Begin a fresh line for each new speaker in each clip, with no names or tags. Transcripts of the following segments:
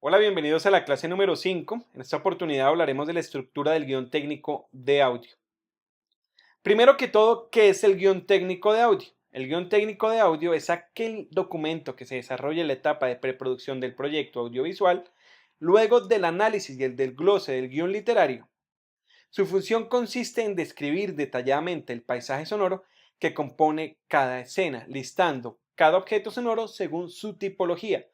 Hola, bienvenidos a la clase número 5. En esta oportunidad hablaremos de la estructura del guión técnico de audio. Primero que todo, ¿qué es el guión técnico de audio? El guión técnico de audio es aquel documento que se desarrolla en la etapa de preproducción del proyecto audiovisual, luego del análisis y el desglose del guión literario. Su función consiste en describir detalladamente el paisaje sonoro que compone cada escena, listando cada objeto sonoro según su tipología.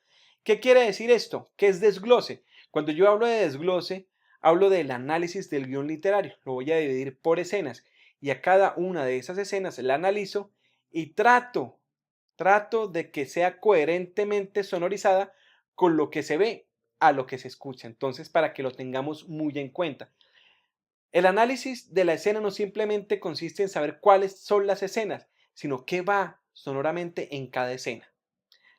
¿Qué quiere decir esto? ¿Qué es desglose? Cuando yo hablo de desglose, hablo del análisis del guión literario. Lo voy a dividir por escenas y a cada una de esas escenas la analizo y trato de que sea coherentemente sonorizada con lo que se ve a lo que se escucha. Entonces, para que lo tengamos muy en cuenta. El análisis de la escena no simplemente consiste en saber cuáles son las escenas, sino qué va sonoramente en cada escena.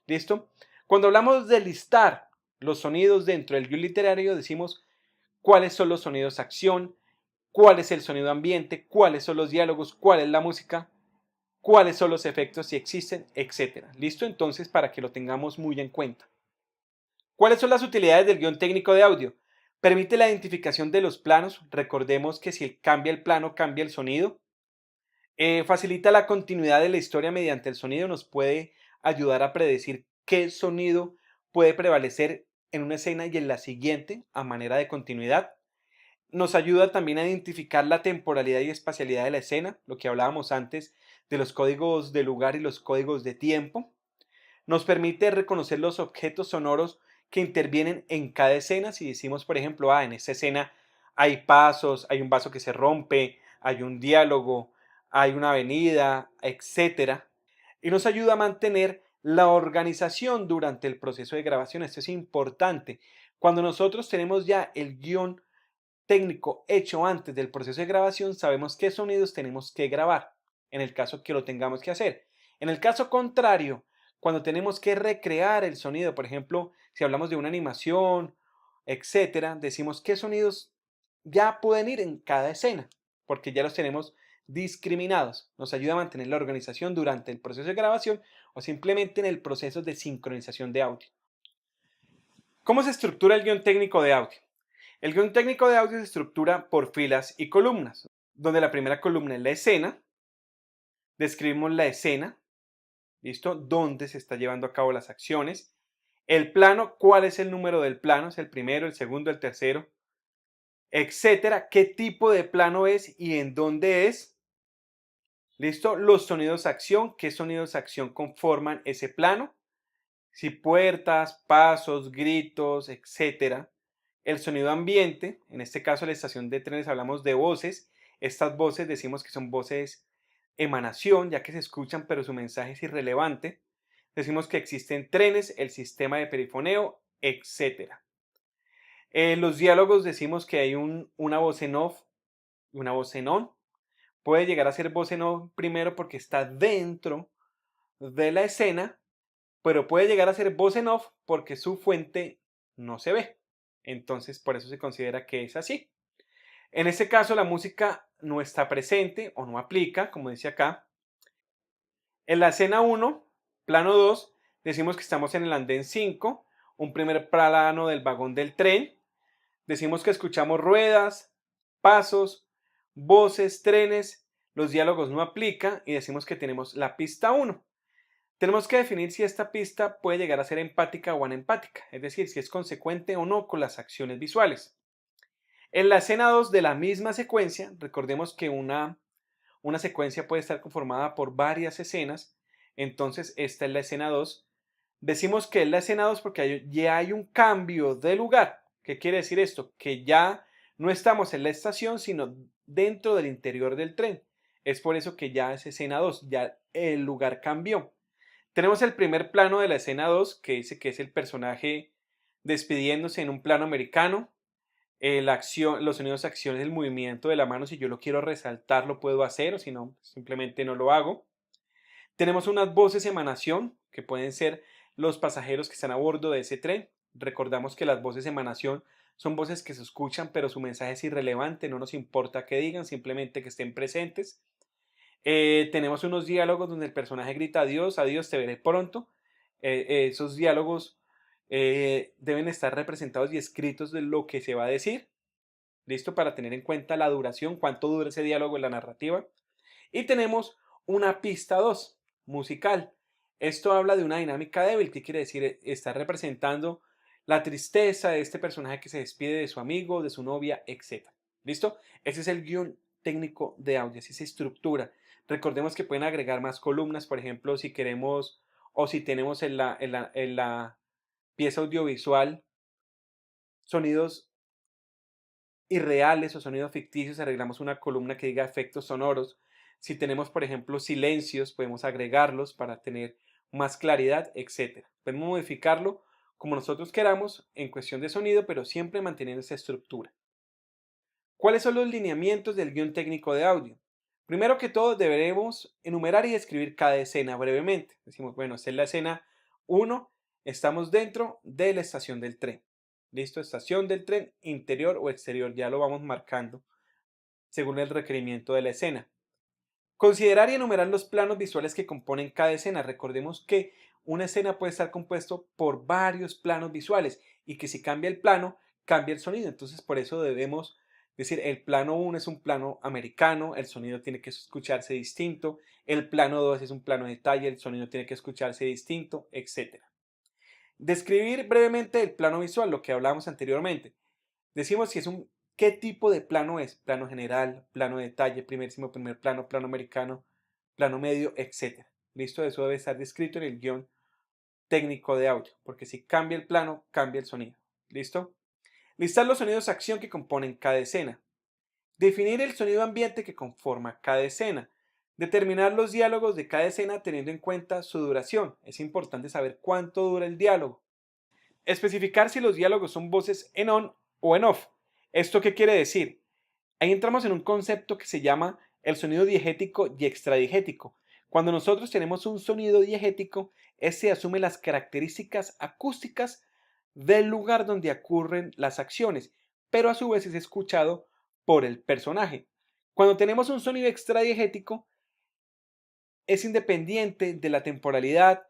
¿Listo? Cuando hablamos de listar los sonidos dentro del guión literario, decimos cuáles son los sonidos acción, cuál es el sonido ambiente, cuáles son los diálogos, cuál es la música, cuáles son los efectos si existen, etcétera. ¿Listo? Entonces, para que lo tengamos muy en cuenta. ¿Cuáles son las utilidades del guión técnico de audio? Permite la identificación de los planos. Recordemos que si cambia el plano, cambia el sonido. Facilita la continuidad de la historia mediante el sonido. Nos puede ayudar a predecir qué sonido puede prevalecer en una escena y en la siguiente a manera de continuidad. Nos ayuda también a identificar la temporalidad y espacialidad de la escena, lo que hablábamos antes de los códigos de lugar y los códigos de tiempo. Nos permite reconocer los objetos sonoros que intervienen en cada escena. Si decimos, por ejemplo, en esta escena hay pasos, hay un vaso que se rompe, hay un diálogo, hay una avenida, etcétera. Y nos ayuda a mantener la organización durante el proceso de grabación. Esto es importante. Cuando nosotros tenemos ya el guión técnico hecho antes del proceso de grabación, sabemos qué sonidos tenemos que grabar, en el caso que lo tengamos que hacer. En el caso contrario, cuando tenemos que recrear el sonido, por ejemplo, si hablamos de una animación, etcétera, decimos qué sonidos ya pueden ir en cada escena, porque ya los tenemos discriminados. Nos ayuda a mantener la organización durante el proceso de grabación o simplemente en el proceso de sincronización de audio. ¿Cómo se estructura el guión técnico de audio? El guión técnico de audio se estructura por filas y columnas, donde la primera columna es la escena, describimos la escena, ¿listo? Dónde se está llevando a cabo las acciones. El plano, cuál es el número del plano, es el primero, el segundo, el tercero, etcétera. ¿Qué tipo de plano es y en dónde es? ¿Listo? Los sonidos acción, ¿qué sonidos acción conforman ese plano? Si puertas, pasos, gritos, etcétera. El sonido ambiente, en este caso la estación de trenes hablamos de voces. Estas voces decimos que son voces emanación, ya que se escuchan pero su mensaje es irrelevante. Decimos que existen trenes, el sistema de perifoneo, etcétera. Los diálogos decimos que hay una voz en off y una voz en on. Puede llegar a ser voz en off primero porque está dentro de la escena, pero puede llegar a ser voz en off porque su fuente no se ve. Entonces, por eso se considera que es así. En este caso, la música no está presente o no aplica, como dice acá. En la escena 1, plano 2, decimos que estamos en el andén 5, un primer plano del vagón del tren. Decimos que escuchamos ruedas, pasos, voces, trenes. Los diálogos no aplican y decimos que tenemos la pista 1. Tenemos que definir si esta pista puede llegar a ser empática o anempática, es decir, si es consecuente o no con las acciones visuales. En la escena 2 de la misma secuencia, recordemos que una secuencia puede estar conformada por varias escenas, entonces esta es la escena 2. Decimos que es la escena 2 porque ya hay un cambio de lugar. ¿Qué quiere decir esto? Que ya no estamos en la estación, sino dentro del interior del tren. Es por eso que ya es escena 2, ya el lugar cambió. Tenemos el primer plano de la escena 2 que dice que es el personaje despidiéndose en un plano americano. La acción, los sonidos de acción es el movimiento de la mano. Si yo lo quiero resaltar, lo puedo hacer, o si no, simplemente no lo hago. Tenemos unas voces emanación, que pueden ser los pasajeros que están a bordo de ese tren. Recordamos que las voces emanación son voces que se escuchan, pero su mensaje es irrelevante, no nos importa qué digan, simplemente que estén presentes. Tenemos unos diálogos donde el personaje grita adiós, adiós, te veré pronto. Esos diálogos deben estar representados y escritos de lo que se va a decir, ¿listo? Para tener en cuenta la duración, cuánto dura ese diálogo en la narrativa. Y tenemos una pista 2 musical. Esto habla de una dinámica débil, ¿qué quiere decir? Está representando la tristeza de este personaje que se despide de su amigo, de su novia, etc. ¿Listo? Ese es el guión técnico de audio, así se estructura. Recordemos que pueden agregar más columnas, por ejemplo, si queremos o si tenemos en la pieza audiovisual sonidos irreales o sonidos ficticios, arreglamos una columna que diga efectos sonoros. Si tenemos, por ejemplo, silencios, podemos agregarlos para tener más claridad, etcétera. Podemos modificarlo como nosotros queramos en cuestión de sonido, pero siempre manteniendo esa estructura. ¿Cuáles son los lineamientos del guión técnico de audio? Primero que todo, deberemos enumerar y describir cada escena brevemente. Decimos, bueno, esta es la escena 1, estamos dentro de la estación del tren. Listo, estación del tren, interior o exterior, ya lo vamos marcando según el requerimiento de la escena. Considerar y enumerar los planos visuales que componen cada escena. Recordemos que una escena puede estar compuesto por varios planos visuales y que si cambia el plano, cambia el sonido. Entonces, por eso debemos decir, el plano 1 es un plano americano, el sonido tiene que escucharse distinto. El plano 2 es un plano de detalle, el sonido tiene que escucharse distinto, etc. Describir brevemente el plano visual, lo que hablábamos anteriormente. Decimos si es qué tipo de plano es, plano general, plano de detalle, primerísimo primer plano, plano americano, plano medio, etc. ¿Listo? Eso debe estar descrito en el guión técnico de audio, porque si cambia el plano, cambia el sonido. ¿Listo? Listar los sonidos de acción que componen cada escena. Definir el sonido ambiente que conforma cada escena. Determinar los diálogos de cada escena teniendo en cuenta su duración. Es importante saber cuánto dura el diálogo. Especificar si los diálogos son voces en on o en off. ¿Esto qué quiere decir? Ahí entramos en un concepto que se llama el sonido diegético y extradiegético. Cuando nosotros tenemos un sonido diegético, este asume las características acústicas del lugar donde ocurren las acciones, pero a su vez es escuchado por el personaje. Cuando tenemos un sonido extradiegético, es independiente de la temporalidad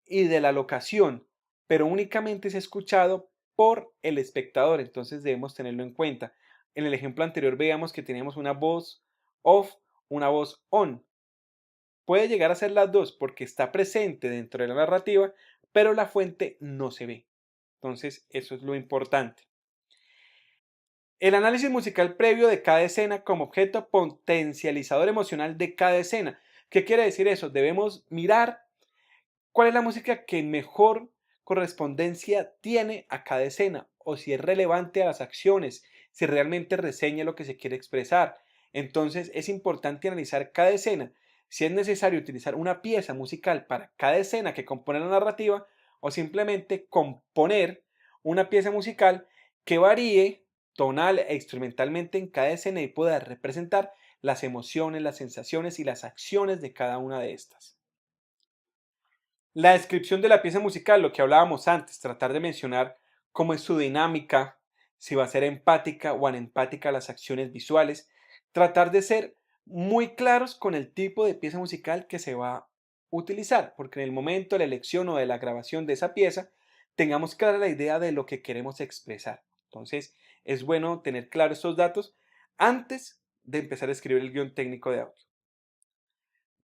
y de la locación, pero únicamente es escuchado por el espectador, entonces debemos tenerlo en cuenta. En el ejemplo anterior veíamos que teníamos una voz off, una voz on. Puede llegar a ser las dos porque está presente dentro de la narrativa, pero la fuente no se ve. Entonces, eso es lo importante. El análisis musical previo de cada escena como objeto potencializador emocional de cada escena. ¿Qué quiere decir eso? Debemos mirar cuál es la música que mejor correspondencia tiene a cada escena o si es relevante a las acciones, si realmente reseña lo que se quiere expresar. Entonces es importante analizar cada escena, si es necesario utilizar una pieza musical para cada escena que compone la narrativa o simplemente componer una pieza musical que varíe tonal e instrumentalmente en cada escena y pueda representar las emociones, las sensaciones y las acciones de cada una de estas. La descripción de la pieza musical, lo que hablábamos antes, tratar de mencionar cómo es su dinámica, si va a ser empática o anempática las acciones visuales, tratar de ser muy claros con el tipo de pieza musical que se va a utilizar, porque en el momento de la elección o de la grabación de esa pieza, tengamos clara la idea de lo que queremos expresar. Entonces, es bueno tener claros estos datos antes de empezar a escribir el guión técnico de audio.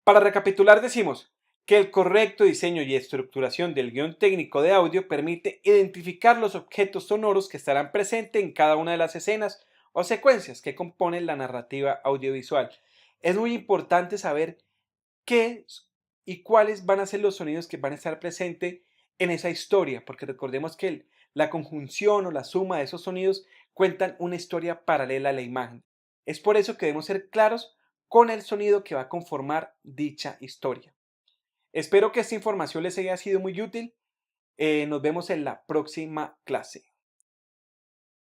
Para recapitular, decimos que el correcto diseño y estructuración del guión técnico de audio permite identificar los objetos sonoros que estarán presentes en cada una de las escenas o secuencias que componen la narrativa audiovisual. Es muy importante saber qué y cuáles van a ser los sonidos que van a estar presentes en esa historia, porque recordemos que la conjunción o la suma de esos sonidos cuentan una historia paralela a la imagen. Es por eso que debemos ser claros con el sonido que va a conformar dicha historia. Espero que esta información les haya sido muy útil. Nos vemos en la próxima clase.